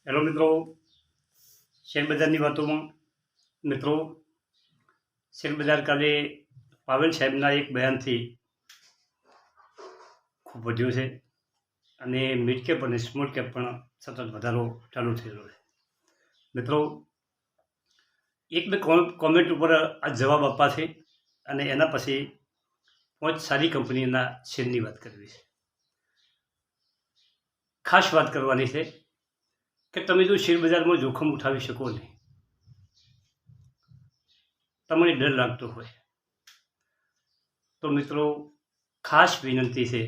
Hello મિત્રો, શેરબજારની વાતોમાં મિત્રો, શેરબજાર કાલે પાવેલ સાહેબના એક બયાનથી ખૂબ વધ્યો છે અને મિડ કેપ અને સ્મોલ કેપ પણ સતત વધારો ચાલુ થયેલો છે. મિત્રો, એક બે કોમેન્ટ ઉપર આ જવાબ આપવા છે અને એના પછી 5 સારી કંપનીના શેરની વાત કરવી છે. ખાસ વાત કરવાની છે કે તમે જો શેરબજારમાં જોખમ ઉઠાવી શકો નહીં, તમને ડર લાગતો હોય તો મિત્રો ખાસ વિનંતી છે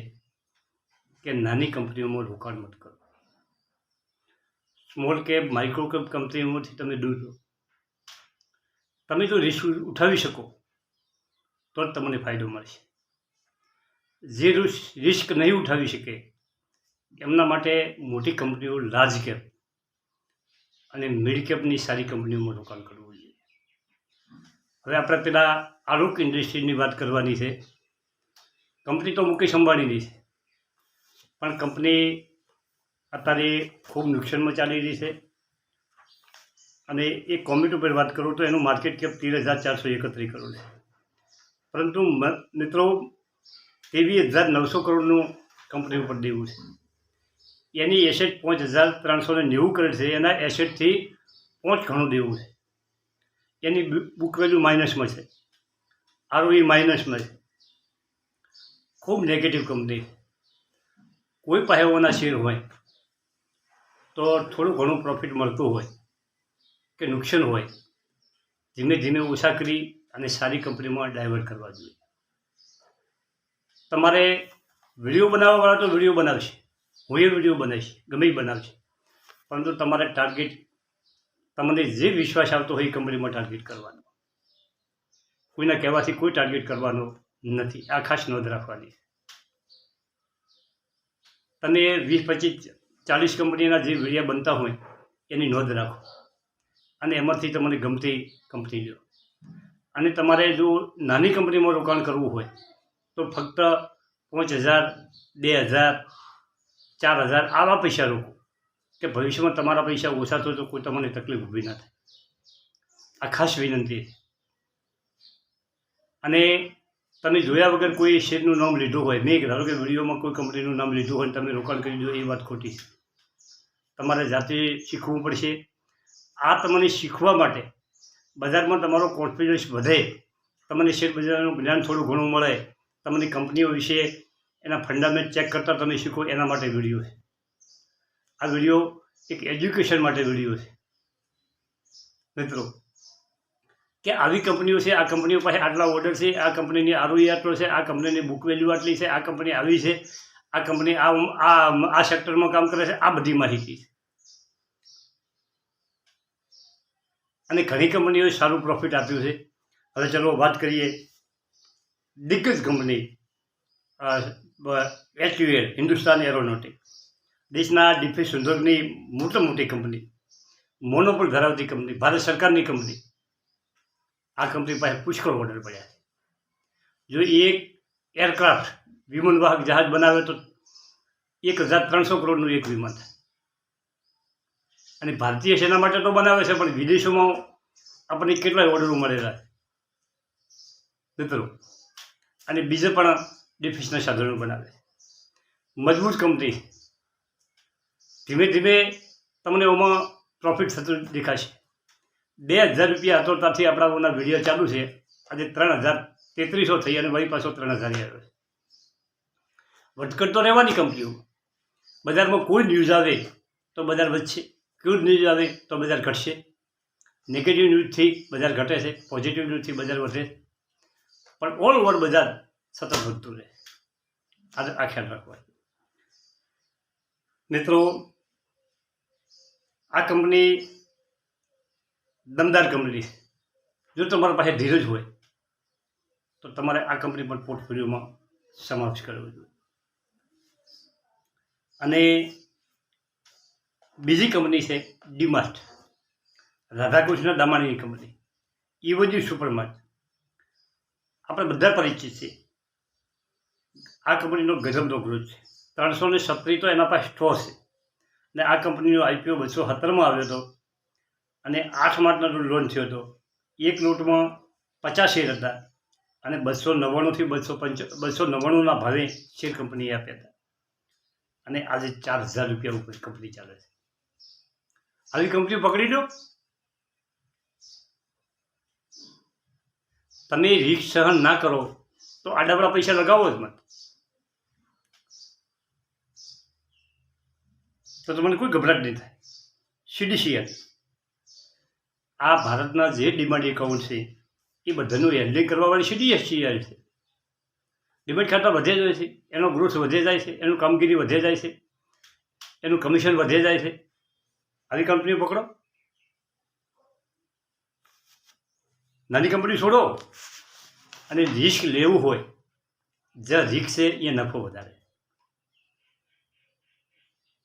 કે નાની કંપનીઓમાં રોકાણ મત કરો. સ્મોલ કેપ માઇક્રો કેપ કંપનીઓમાંથી તમે દૂર રહો. તમે જો રિસ્ક ઉઠાવી શકો તો જ તમને ફાયદો મળશે. જે રિસ્ક નહીં ઉઠાવી શકે એમના માટે મોટી કંપનીઓ લાર્જ કેપ અને મિડ કેપની સારી કંપનીઓમાં રોકાણ કરવું જોઈએ. હવે આપણે પેલા આલોક ઇન્ડસ્ટ્રીની વાત કરવાની છે. કંપની તો મુકેશ અંબાણીની છે, પણ કંપની અત્યારે ખૂબ નુકસાનમાં ચાલી રહી છે અને એક કોમેન્ટ ઉપર વાત કરું તો એનું માર્કેટ કેપ 13,431 કરોડ છે, પરંતુ મિત્રો 23,900 કરોડનું કંપની ઉપર દેવું છે. એની એસેટ 5,390 કરોડ છે. એના એસેટથી 5 ગણું દેવું છે. એની બુક વેલ્યુ માઇનસમાં છે, ROE માઇનસમાં છે. ખૂબ નેગેટિવ કંપની. કોઈ પાસે એવાના શેર હોય તો થોડું ઘણું પ્રોફિટ મળતું હોય કે નુકસાન હોય, ધીમે ધીમે ઓછા કરી અને સારી કંપનીમાં ડાયવર્ટ કરવા જોઈએ. તમારે વિડીયો બનાવવાવાળા તો વિડીયો બનાવશે, હું એ વિડીયો બનાવીશ, ગમે એ બનાવશે, પરંતુ તમારે ટાર્ગેટ તમને જે વિશ્વાસ આવતો હોય એ કંપનીમાં ટાર્ગેટ કરવાનો. કોઈના કહેવાથી કોઈ ટાર્ગેટ કરવાનો નથી. આ ખાસ નોંધ રાખવાની. તમે 20, 25, 40 કંપનીના જે વિડીયો બનતા હોય એની નોંધ રાખો અને એમાંથી તમને ગમતી કંપની લો. અને તમારે જો નાની કંપનીમાં રોકાણ કરવું હોય તો ફક્ત 5,000, 2,000, 4,000 આવા પૈસા રોકો કે ભવિષ્યમાં તમારા પૈસા ઓછા થાય તો કોઈ તમને તકલીફ ઊભી ના થાય. આ ખાસ વિનંતી છે. અને તમે જોયા વગર કોઈ શેરનું નામ લીધું હોય, મેં ધારો કે વિડીયોમાં કોઈ કંપનીનું નામ લીધું હોય તમે રોકાણ કરી દો, એ વાત ખોટી છે. તમારે જાતે શીખવું પડશે. આ તમને શીખવા માટે બજારમાં તમારો કોન્ફિડન્સ વધે, તમને શેર બજારનું જ્ઞાન થોડું ઘણું મળે, તમને કંપનીઓ વિશે એના ફંડામેન્ટ ચેક કરતાં તમે શીખો, એના માટે વિડીયો છે. આ વિડીયો એક એજ્યુકેશન માટે વિડીયો છે મિત્રો, કે આવી કંપનીઓ છે, આ કંપનીઓ પાસે આટલા ઓર્ડર છે, આ કંપનીની ROE આટલો છે, આ કંપનીની બુક વેલ્યુ આટલી છે, આ કંપની આવી છે, આ કંપની આ સેક્ટરમાં કામ કરે છે, આ બધી માહિતી છે. અને ઘણી કંપનીઓએ સારું પ્રોફિટ આપ્યું છે. હવે ચલો વાત કરીએ દિગ્ગજ કંપની HUL, હિન્દુસ્તાન એરોનોટિક, દેશના ડિફેન્સ ઉદ્યોગની મોટી કંપની, મોનોપોલ ધરાવતી કંપની, ભારત સરકારની કંપની. આ કંપની પાસે પુષ્કળ ઓર્ડર પડ્યા છે. જો એક એરક્રાફ્ટ વિમાનવાહક જહાજ બનાવે તો 1,300 કરોડનું એક વિમાન થાય. અને ભારતીય સેના માટે તો બનાવે છે, પણ વિદેશોમાં આપણને કેટલાય ઓર્ડરો મળેલા છે મિત્રો. અને બીજે પણ ડિફેન્સના સાધનો બનાવે છે. મજબૂત કંપની. ધીમે ધીમે તમને એમાં પ્રોફિટ થતું દેખાશે. 2,000 રૂપિયા હતોતાથી આપણાઓના વિડીયો ચાલુ છે. આજે 3,300 થઈ અને વળી પાછો 3,000 આવ્યો છે. વધઘટ તો રહેવાની કંપનીઓ. બજારમાં કોઈ ન્યૂઝ આવે તો બજાર વધશે, કોઈ ન્યૂઝ આવે તો બજાર ઘટશે. નેગેટિવ ન્યૂઝથી બજાર ઘટે છે, પોઝિટિવ ન્યૂઝથી બજાર વધે, પણ ઓલ ઓવર બજાર સતત વધતું રહે. આ ખ્યાલ રાખવા મિત્રો. આ કંપની દમદાર કંપની છે. જો તમારા પાસે ધીરજ હોય તો તમારે આ કંપની પણ પોર્ટફોલિયોમાં સમાવેશ કરવો જોઈએ. અને બીજી કંપની છે ડીમાર્ટ, રાધાકૃષ્ણ દામાણીની કંપની, ઇવોજી સુપરમાર્ટ. આપણે બધા પરિચિત છીએ. આ કંપનીનો ગજબનો ગ્રોથ છે. 370 તો એના પાસે સ્ટોર છે ને આ કંપનીનો IPO 217માં આવ્યો હતો અને 8 માર્ચનો લોન્ચ થયો હતો. એક લોટમાં 50 શેર હતા અને 299થી 299ના ભાવે શેર કંપનીએ આપ્યા હતા અને આજે 4000 રૂપિયા ઉપર કંપની ચાલે છે. આવી કંપની પકડી લો. તમે રિસ્ક સહન ના કરો તો આડાવડા પૈસા લગાવો જ મત, તો તમને કોઈ ગભરાટ નહીં થાય. CDCL આ ભારતના જે ડીમેટ એકાઉન્ટ છે એ બધાનું હેન્ડલિંગ કરવાવાળી CDCL છે. ડીમેટ ખાતા વધે જાય છે, એનો ગ્રોથ વધે જાય છે, એનું કામગીરી વધે જાય છે, એનું કમિશન વધે જાય છે. આવી કંપનીઓ પકડો. નાની કંપની છોડો અને રિસ્ક લેવું હોય, જ્યાં રિસ્ક છે એ નફો વધારે.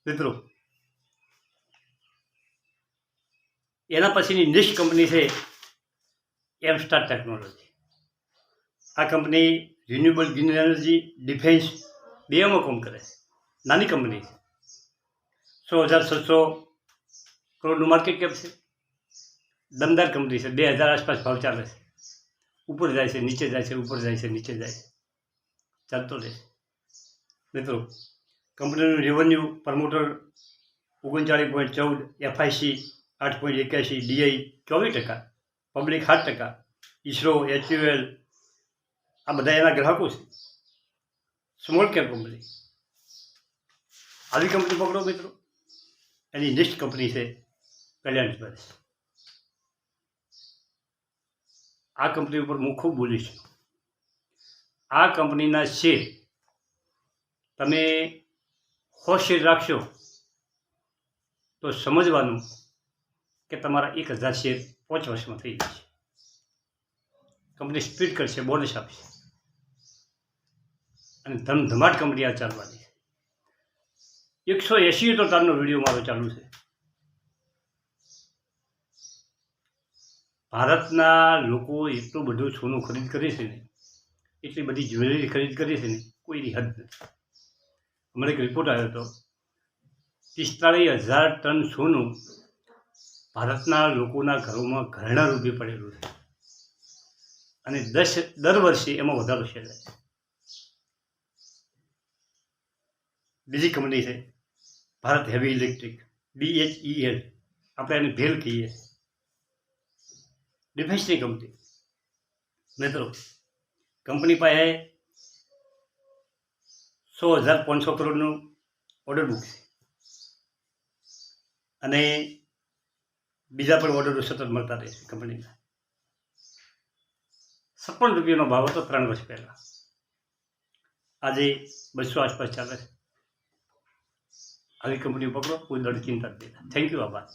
મિત્રો, એના પછીની નેક્સ્ટ કંપની છે એમસ્ટાર ટેકનોલોજી. આ company renewable green energy, defence બેમાં કામ કરે છે. નાની કંપની છે. 100,700 કરોડનું માર્કેટ કેપ છે. દમદાર કંપની છે. 2000 આસપાસ ભાવ ચાલે છે. ઉપર જાય છે, નીચે જાય છે, ઉપર જાય છે, નીચે જાય છે, ચાલતો રહે. મિત્રો, કંપનીનું revenue promoter 39.14, FIC 8.81, DI 24%, public 7%, ISRO, HUL આ બધા એના ગ્રાહકો છે. Small cap company. આવી કંપની પકડો મિત્રો. એની નેક્સ્ટ કંપની છે કલ્યાણ જ્વેલર્સ. આ કંપની ઉપર હું ખૂબ બોલીશ. આ કંપનીના શેર તમે 100 શેર રાખશો તો સમજવાનું કે તમારા 1000 શેર 5 વર્ષમાં થઈ જશે. કંપની સ્પીડ કરશે, બોનસ આપશે અને ધમધમાટ કંપની આ ચાલવાની છે. 180 તો તારનો વિડીયો મારો ચાલુ છે. ભારતના લોકો એટલું બધું સોનું ખરીદ કરે છે ને, એટલી બધી જ્વેલરી ખરીદ કરે છે ને, કોઈની હદ નથી. હમણાં એક રિપોર્ટ આવ્યો હતો, 45,000 ટન સોનું ભારતના લોકોના ઘરોમાં ઘરેણા રૂપે પડેલું છે અને દર વર્ષે એમાં વધારો છે. બીજી કંપની છે ભારત હેવી ઇલેક્ટ્રિક, BHEL, આપણે એને ભેલ કહીએ, ડિફેન્સની કંપની. મિત્રો, કંપની પાસે 100,500 કરોડનું ઓર્ડર બુક છે અને બીજા પણ ઓર્ડરો સતત મળતા રહે છે. કંપનીના 56 રૂપિયાનો ભાવ હતો 3 વર્ષ પહેલાં, આજે 200 આસપાસ ચાલે છે. આવી કંપનીઓ પકડો, કોઈ દળ ચિંતા જ નહીં. Thank you. આભાર.